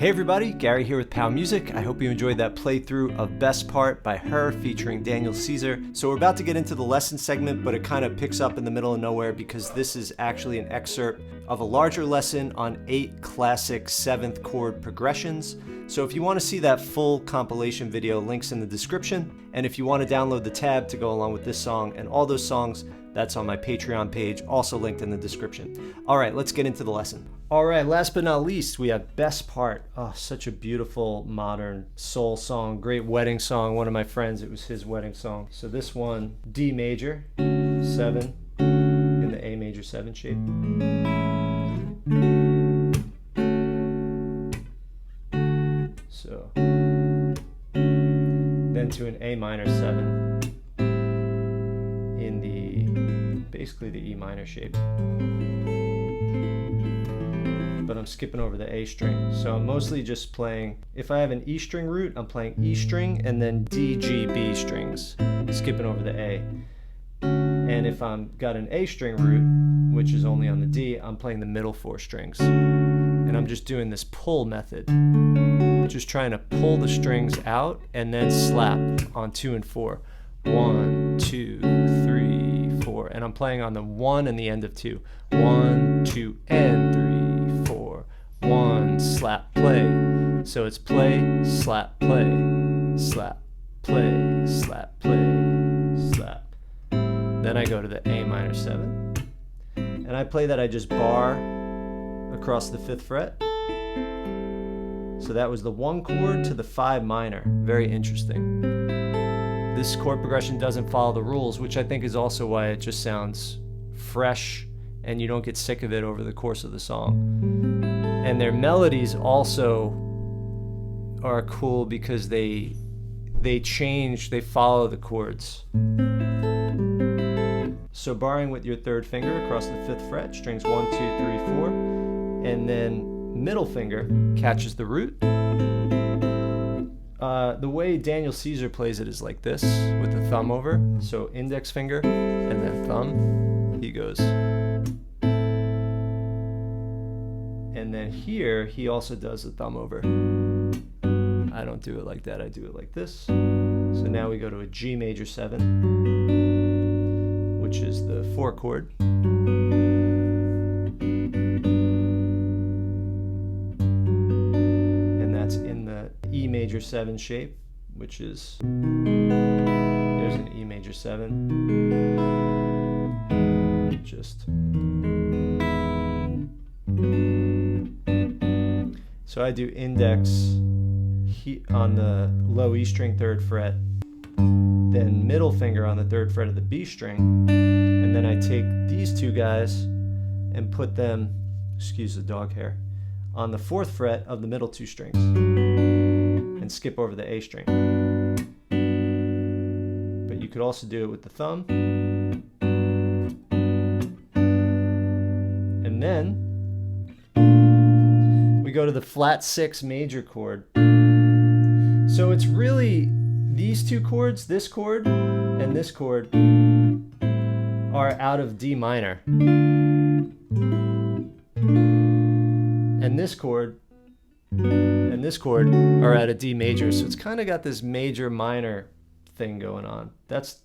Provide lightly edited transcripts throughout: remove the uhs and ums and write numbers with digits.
Hey everybody, Gary here with Pow Music. I hope you enjoyed that playthrough of Best Part by H.E.R featuring Daniel Caeser. So we're about to get into the lesson segment, but it kind of picks up in the middle of nowhere because this is actually an excerpt of a larger lesson on 8 classic 7th chord progressions. So if you want to see that full compilation video, links in the description. And if you want to download the tab to go along with this song and all those songs, that's on my Patreon page, also linked in the description. All right, let's get into the lesson. All right, last but not least, we have Best Part. Oh, such a beautiful modern soul song, great wedding song. One of my friends, it was his wedding song. So this one, D major, 7 in the A major 7 shape. So then to an A minor 7 in basically the E minor shape. But I'm skipping over the A string. So I'm mostly just playing, if I have an E string root, I'm playing E string and then D, G, B strings, skipping over the A. And if I've got an A string root, which is only on the D, I'm playing the middle 4 strings. And I'm just doing this pull method, just trying to pull the strings out and then slap on 2 and 4. 1, 2, 3, 4. And I'm playing on the 1 and the end of 2. 1, 2, and 3, 4. 1, slap, play. So it's play, slap, play, slap, play, slap, play, slap. Then I go to the A minor 7. And I play that I just bar across the 5th fret. So that was the 1 chord to the 5 minor. Very interesting. This chord progression doesn't follow the rules, which I think is also why it just sounds fresh and you don't get sick of it over the course of the song. And their melodies also are cool because they change, they follow the chords. So barring with your 3rd finger across the 5th fret, strings 1, 2, 3, 4, and then middle finger catches the root. The way Daniel Caeser plays it is like this, with the thumb over. So index finger and then thumb. He goes. And then here, he also does the thumb over. I don't do it like that, I do it like this. So now we go to a G major 7, which is the 4 chord. E major 7 shape, which is, there's an E major 7, just, so I do index on the low E string 3rd fret, then middle finger on the 3rd fret of the B string, and then I take these 2 guys and put them, excuse the dog hair, on the 4th fret of the middle 2 strings. And skip over the A string. But you could also do it with the thumb. And then we go to the flat 6 major chord. So it's really these 2 chords, this chord and this chord, are out of D minor. And this chord and this chord are at a D major, so it's kind of got this major minor thing going on. That's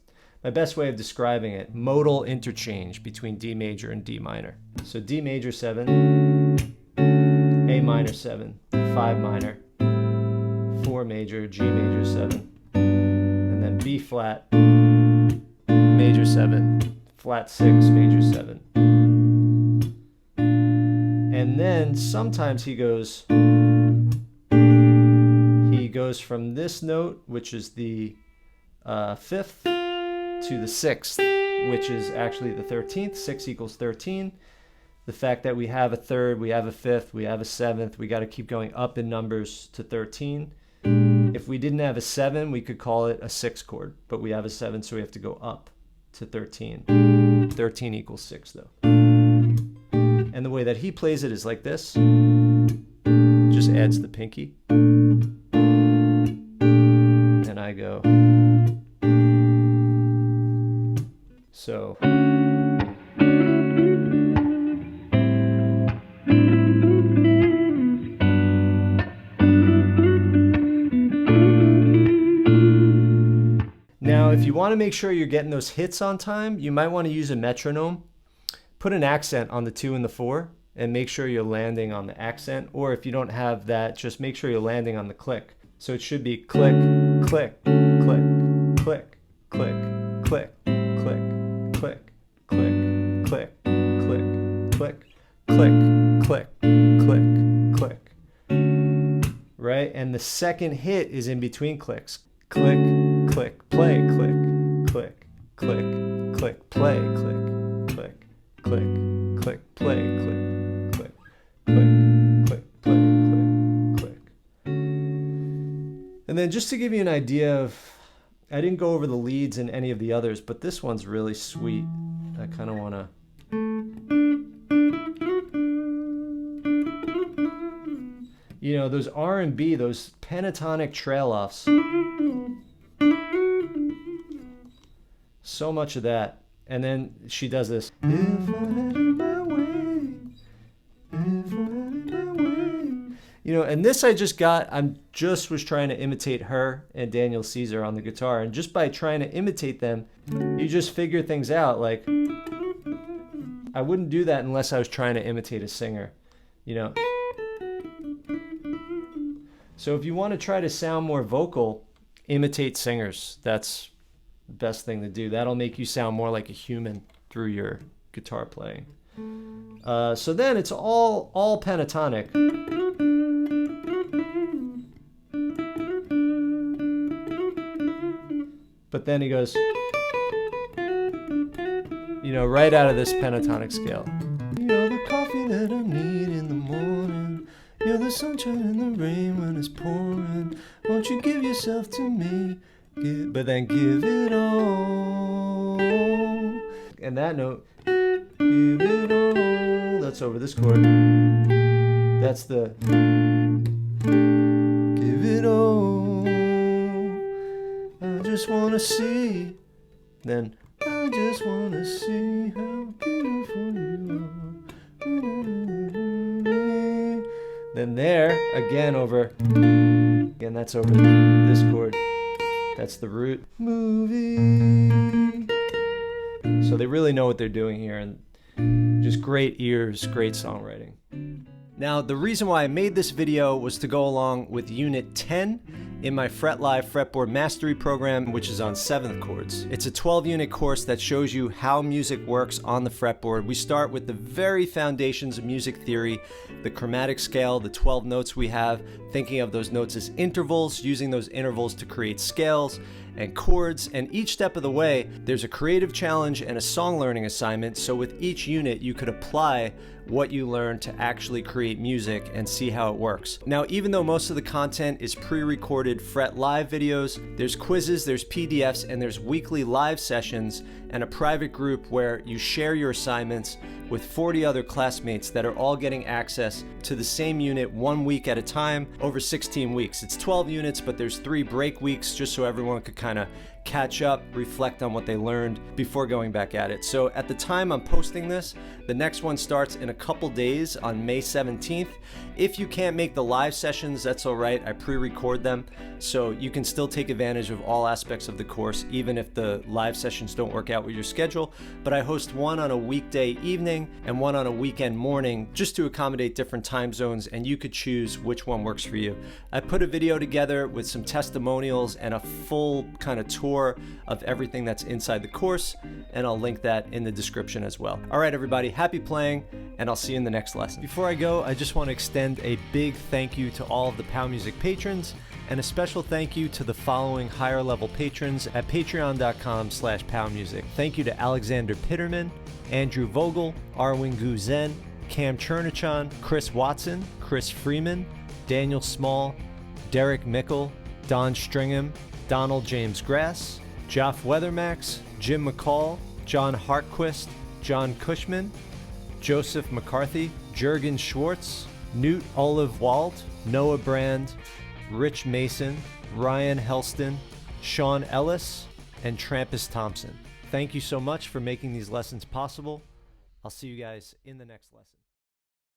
my best way of describing it. Modal interchange between D major and D minor. So D major 7, A minor 7, 5 minor, 4 major, G major 7, and then B flat, major 7, flat 6, major 7. And then sometimes he goes from this note, which is the 5th, to the 6th, which is actually the 13th. 6 equals 13. The fact that we have a 3rd, we have a 5th, we have a 7th, we got to keep going up in numbers to 13. If we didn't have a 7, we could call it a 6 chord, but we have a 7, so we have to go up to 13. 13 equals 6 though. And the way that he plays it is like this. Just adds the pinky. And I go. So. want to make sure you're getting those hits on time, you might want to use a metronome. Put an accent on the 2 and the 4 and make sure you're landing on the accent. Or if you don't have that, just make sure you're landing on the click. So it should be click, click, click, click, click, click, click, click, click, click, click, click, click, click, click, click. Right? And the second hit is in between clicks. Click, click, play, click, click, click, click, play, click, click, click, click, play, click, click, click, click, play, click, click. And then just to give you an idea of, I didn't go over the leads in any of the others, but this one's really sweet. I kind of want to. You know, those R&B, those pentatonic trail offs. So much of that. And then she does this. If I had it my way, if I had it my way. You know, and this I just got, was trying to imitate her and Daniel Caeser on the guitar. And just by trying to imitate them, you just figure things out. Like, I wouldn't do that unless I was trying to imitate a singer, you know. So if you want to try to sound more vocal, imitate singers. That's the best thing to do. That'll make you sound more like a human through your guitar playing. So then it's all pentatonic. But then he goes, you know, right out of this pentatonic scale. You're the coffee that I need in the morning. You're the sunshine in the rain when it's pouring. Won't you give yourself to me? But then give it all. And that note, give it all. That's over this chord. That's the give it all. I just want to see. Then I just want to see how beautiful you are. Then there, again over, again that's over this chord. That's the root. Movie. So they really know what they're doing here, and just great ears, great songwriting. Now, the reason why I made this video was to go along with Unit 10 in my Fret Live Fretboard Mastery program, which is on 7th chords. It's a 12-unit course that shows you how music works on the fretboard. We start with the very foundations of music theory, the chromatic scale, the 12 notes we have, thinking of those notes as intervals, using those intervals to create scales and chords, and each step of the way, there's a creative challenge and a song learning assignment, so with each unit, you could apply what you learned to actually create music and see how it works. Now, even though most of the content is pre-recorded Fret Live videos, there's quizzes, there's PDFs, and there's weekly live sessions and a private group where you share your assignments with 40 other classmates that are all getting access to the same unit 1 week at a time over 16 weeks. It's 12 units, but there's 3 break weeks just so everyone could kind of catch up, reflect on what they learned before going back at it. So at the time I'm posting this, the next one starts in a couple days on May 17th. If you can't make the live sessions, that's all right. I pre-record them, so you can still take advantage of all aspects of the course, even if the live sessions don't work out with your schedule. But I host one on a weekday evening and one on a weekend morning, just to accommodate different time zones, and you could choose which one works for you. I put a video together with some testimonials and a full kind of tour of everything that's inside the course, and I'll link that in the description as well. All right, everybody, happy playing, and I'll see you in the next lesson. Before I go, I just want to extend a big thank you to all of the POW Music patrons, and a special thank you to the following higher level patrons at patreon.com/POWmusic. Thank you to Alexander Pitterman, Andrew Vogel, Arwin Guzen, Cam Chernachan, Chris Watson, Chris Freeman, Daniel Small, Derek Mickle, Don Stringham, Donald James Grass, Joff Weathermax, Jim McCall, John Hartquist, John Cushman, Joseph McCarthy, Jurgen Schwartz, Newt Olive Wald, Noah Brand, Rich Mason, Ryan Helston, Sean Ellis, and Trampus Thompson. Thank you so much for making these lessons possible. I'll see you guys in the next lesson.